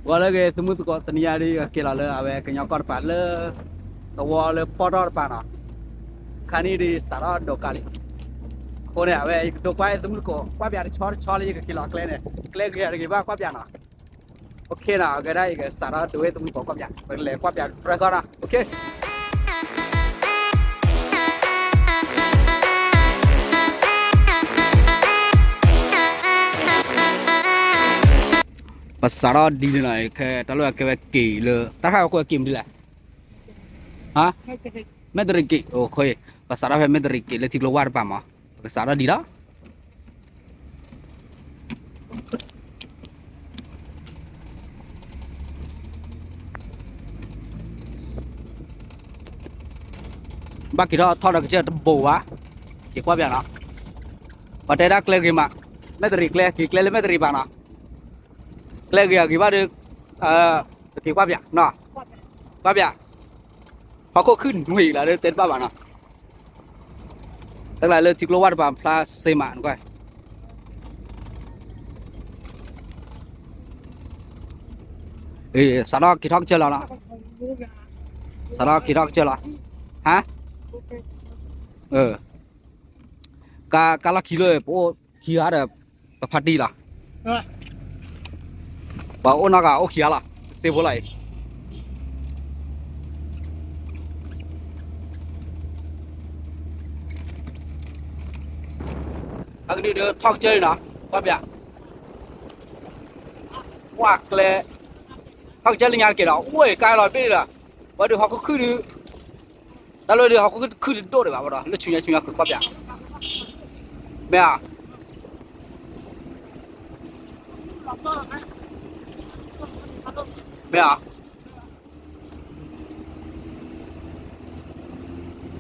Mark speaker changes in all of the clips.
Speaker 1: ว่าเลยสมมติก็ตันยาดีก็เราเลยเอาไว้กันยากอดปานเลยตัวเลยปอดอดปานอ่ะคันนี้ดีสารดอกกาลีคนเนี่ยเอาไว้ดอกไว้สมมติก็กว่าเบียร์ชอเลยก็กิโลเคลเนี่ยเคลก็อะไรบ้างกว่าเบียร์นะโอเคนะก็ได้ก็สารดูให้สมมติก็กว่าเบียร์เป็นเลยกว่าเบียร์ประกอบนะโอเคภาษาดีเลยนะแค่ตลอดแค่กี่เลยถ้าเขาก็กี่ดีแหละฮะไม่ตริกิโอเคภาษาเราไม่ตริกิเลยที่เราวาดป่ะมั้งภาษาเราดีละบ้ากี่เราทอดก็จะบัวกี่กว่าเบียร์นะประเทศเราเคลกี่มาไม่ตริเคลกี่เคลเลยไม่ตริบ้านะเคลกี่กี่บ้าดูกี่กว่าเบียร์เนาะกว่าเบียร์พอก็ขึ้นหนุ่ยแล้วเต้นบ้าบ้านะตั้งแต่เลยที่เราวาดป่ะพลาสเซมานก็สารกี่ท้องเจอแล้วนะสารกี่ท้องเจอแล้วฮะกาลกิโลโอ้ขี้หาเด้อพัดดีล่ะบ่โอนาก็โอขี้ล่ะเซฟบ่ไหลอันนี้เด้อท้องเจอนะว่าเปียว่าเกลท้องเจอเลยยาเกล้าโอ้ยกายลอยไปล่ะว่าเดี๋ยวเขาก็ขึ้นแต่เลยเดี๋ยวเขาก็ขึ้นโดดเลยบ่ล่ะแล้วชุนยาคือว่าเปียแม่แม่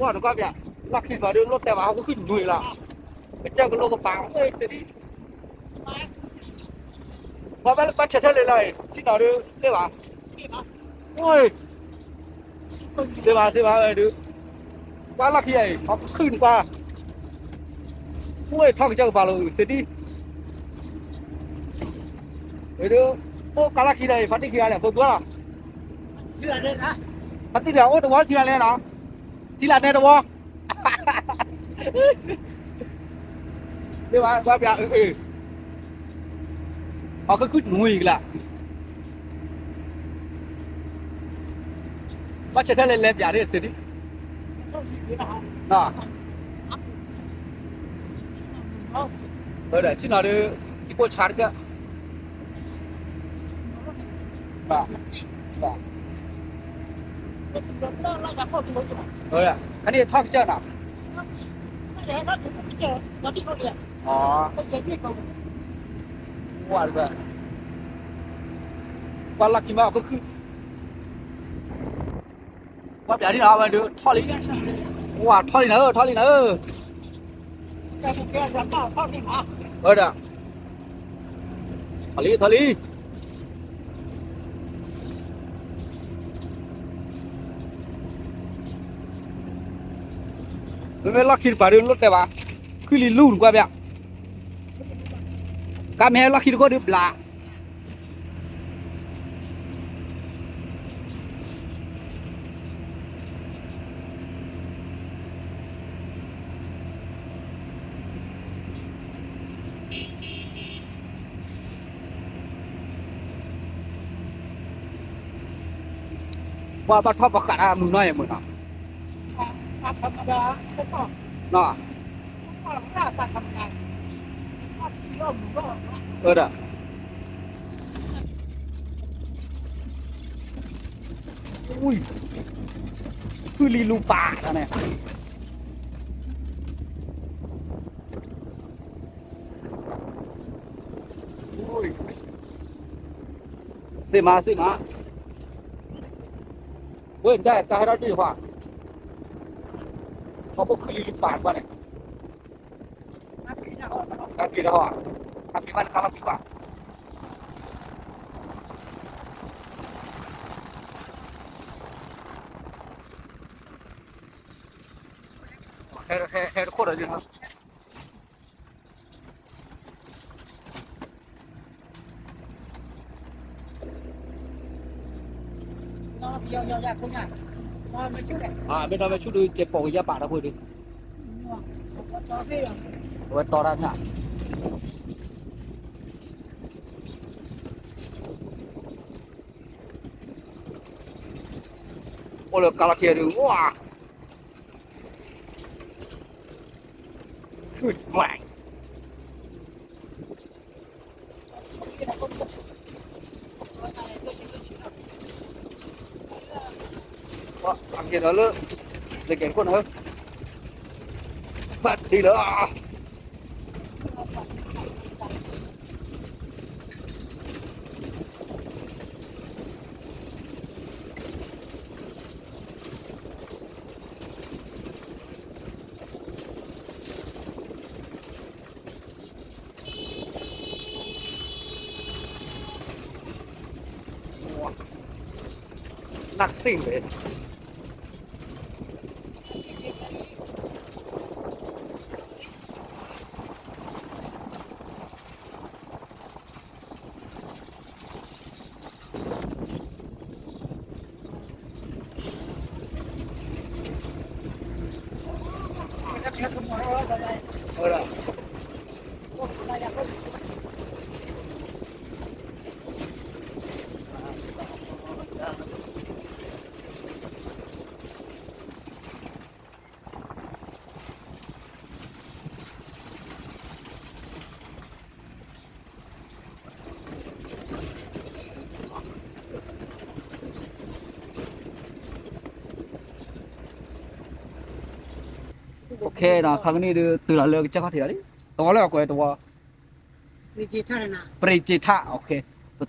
Speaker 1: ว่าก็ว่าเปียลักขึ้นมาเดี๋ยวรถแต่ว่าเขาก็ขึ้นหนุ่ยล่ะไปเจอกับโลกกระป๋าเอ้ยเดี๋ยวนี้พอไปเฉยๆเลยที่ไหนดูได้ป่ะโอ้ยเสียมาเลยดูว่าลักใหญ่เขาขึ้นกว่าโอ้ยท่องเจ้าป่าเลยเสียดีเดี๋ยวดูโอ้กาลักใหญ่พัดที่กี่อะไรพวกตัวเรือเนี่ยนะพัดที่เดียวโอ้ตัวที่อะไรนะที่ละเนี่ยตัวเสียว่าเปียเขาก็ขึ้นหนุ่ยอีกละว่าเฉยๆเลยอย่าได้เสียดีน่ะเดี๋ยวที่ไหนดูที่กูชาร์จก็ป่ะอันนี้ท่องเจ้าหน่ะอ๋อว่าด้วยว่าลักกี้มาก็คือว่าเดี๋ยวที่เราไปดูทอลิว่าทอลิเนอร์เด้อทอลิไม่ลักกี้ไปดูรถแต่ว่าคือลีลุ่นกว่าแบบการแม่ลักกี้ก็ดื้อปลาว่าบ้านทอดประกาศมึงน้อยมึงอ่ะเนาะเด้ออุ้ยคือลีลูปาอะเนี่ยอุ้ยเสียมาเว้ยได้การให้เราดีกว่าเขาบอกคือลีลูปาป่ะเนี่ยการกินแล้วอ่ะการกินมันคาราบิกว่าแค่โคตรเลยครับ bên đó về chút đi chế bộ giá bạc đó thôi đi với to ra nhá ôi là cả kia đường wow mày kia đó luôn để kén con hơn bắt đi nữa nặng xinh đấy ok đó khang ni từ là lơ chắc có thể đấy to là quay to Prejita ok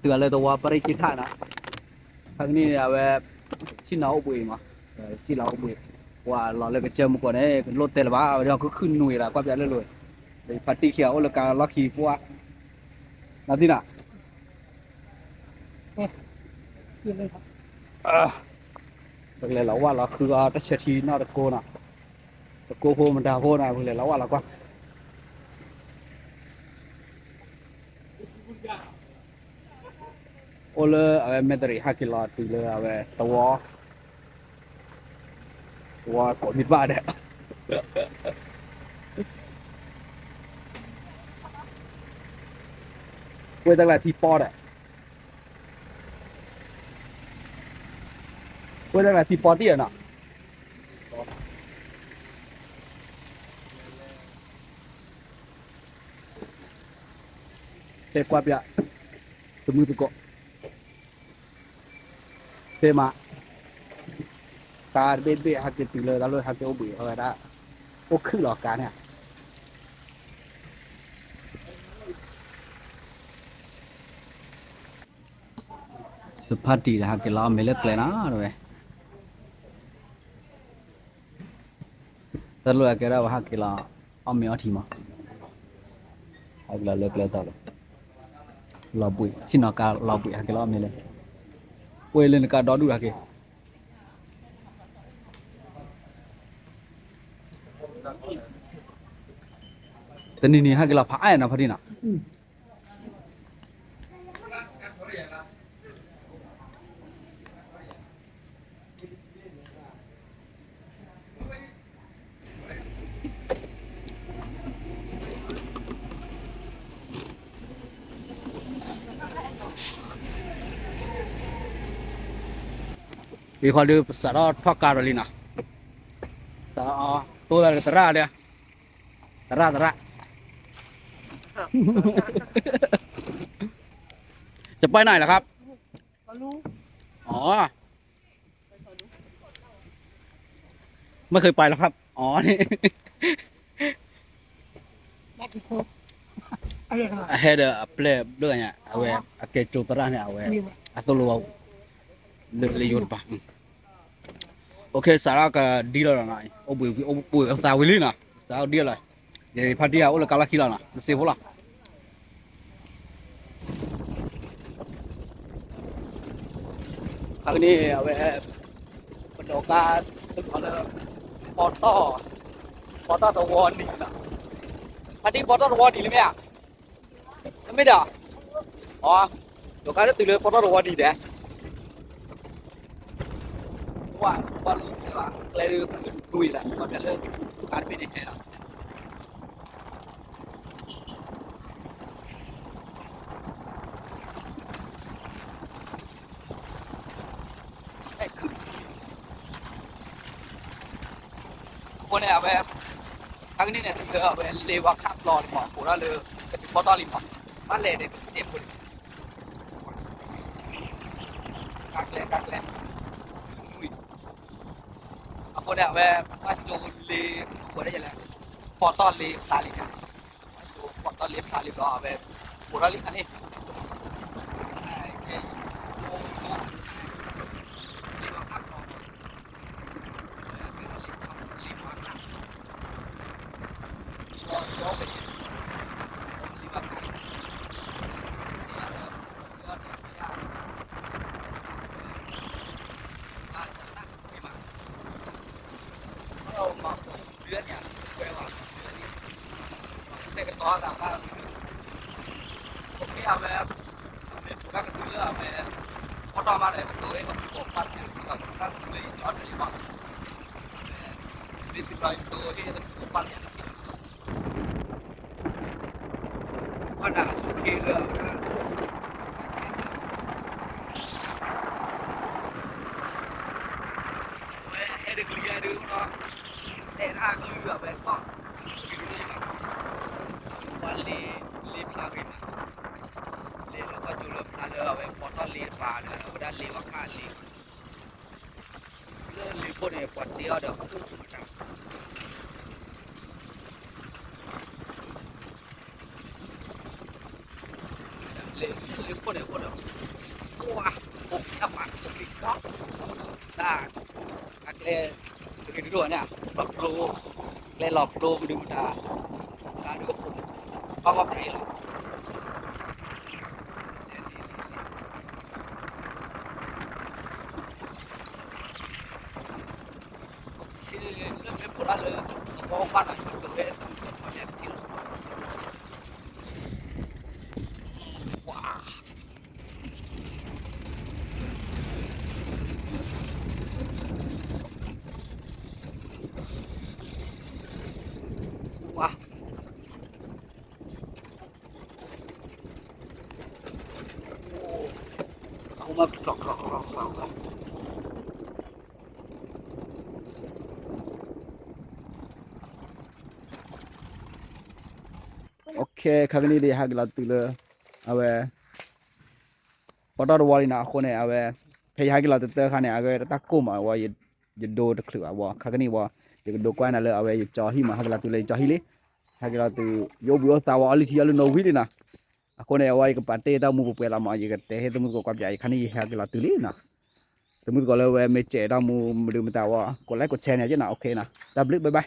Speaker 1: từ là to Prejita đó khang ni là về xin nó bùi mà xin nó bùiว่าเราเลยก็เจอมาก่อนเอ้รถเตลบ้าเดี๋ยวก็ขึ้นหน่วยละกว่าจะเลยเลยปาร์ตี้เขียวแล้วก็ล็อกขี่ปัวนาทีน่ะเลยเราว่าเราคือตัชทีน่าตะโกน่ะตะโกโฮมันดาโฮน่ะเลยเราว่าเรากว่าโอ้เลยเอาเมตร5 กิโลตีเลยเอาตัวก่อนมิดบ้าเนี่ยเว้ยตั้งแต่ที่ปอดอ่ะเว้ยตั้งแต่ที่ปอดที่อ่ะน่ะเจ็บกว่าเปียตัวมือตัวเกาะเซมาการเบ็ดหักเจ็บตีเลยแล้วเลยหักเจ็บบีเอาไว้ได้โอ้คือหลอกการเนี่ยสุภาพดีนะหักเกล้าไม่เลิกเลยนะด้วยแต่รู้แก่เราหักเกล้าเอาไม่เอาทีมาหักเกล้าเลิกเลยตลอดเราบุยที่นอกการเราบุยหักเกล้าไม่เลยเว้ยเล่นการดอดูหักเกแต่นี่ฮักเราพายนะพอดีนะมีคนดูสารพัดการเลยนะสารตัวอะไรตระเนี่ยตระจะไปไหนล่ะครับอ๋อไม่เคยไปแล้วครับอ๋อนี่เฮเดอร์เพลย์ด้วยเนี่ยเอาไว้อาเกจูตระเนี่ยเอาไว้อัตโลวเลยยุนปะโอเคสาระก็ดีแล้วนะโอ้บุยสาววิลินะสาวดีเลยเดี๋ยวพัทยาโอ้ละกาลาคิลานะเสียหัวละครั้งนี้เอาไว้ประดกาตึกอะไรปอต้าตัววอนนี่นะพัทยาปอต้าตัววอนนี่เลยไหมอ่ะไม่ได้อ๋อตัวการตึกเลยปอต้าตัววอนนี่เด้ ว่ารู้ใช่ป่ะอะไรคือดุยแหละก็จะเลิกการเป็นยังไงล่ะไอ้คือคนเนี่ยแบบครั้งนี้เนี่ยเธอแบบเลวข้ามรอหมอกูแล้วเลยจะเป็นพอตอริมบ้านเลยเนี่ยเสียบคนกักเลยคนเนี่ยแบบว่าโจลีคนได้ยังไงพอตอนลีตาลีเนี่ยพอตอนลีตาลีรอแบบกูแล้วลีอันนี้เรามาเดือนเนี่ยเวลาเด็กต่อต่างกันโอเคเอาแบบก็คือเรื่องแบบพอต่อมาเลยตัวเองก็มีความฝันที่จะทำเลยจอดเลยว่าดิจิทัลตัวเองจะมีความฝันเนี่ยว่าน่าสุขีเรื่องให้เด็กเรียนดูเนาะแต่ถ้าเรือแบบก็วันลีพลาวินลีแล้วก็จุลพลาเรือแบบพอตอนลีพลาเนี่ยแล้วก็ด้านลีว่าค่าลีเรื่องลีพวกเนี่ยปวดเดียวเดี๋ยวเขาพูดมาจากลีพวกเนี่ยคนเดียวว้าโอ้ยถ้ามาผมลีก็ได้อักเล่คือดูเนี่ยหลอกโลเล่หลอกโลไปดูดาดูผมเขาก็เพลย์ชื่อเรื่องเป็นผู้ละเลยมองบ้านอะไรก็เป็นคนเนี่ยที่ว้าว้าเอามาหลอกโอเคครั้งนี้ดีฮักลาตุเลยเอาไว้พอตอนวันนี้นะคนเนี่ยเอาไว้พยายามกินเราเตะขันเนี่ยเอาไว้ตะกุ่มเอาไว้ยึดโดดคลือเอาไว้ครั้งนี้ว่ายึดโดดกวนนั่นเลยเอาไว้ยึดจ่อหิมะฮักลาตุเลยจ่อหิเลยฮักลาตุโยบโยสาวอลิที่ยัลโนวิลีนะคนเนี่ยเอาไว้กับปาเต้ตามูกุเปล่ามายึดเตะให้ตมุกุกับใจขันนี้ฮักลาตุเลยนะตมุกุก็เลยเว้ไม่เจตามูมาดูมาตาว่าก็ไลค์กดแชร์เนี่ยจะน่าโอเคนะดับลิบบ๊ายบาย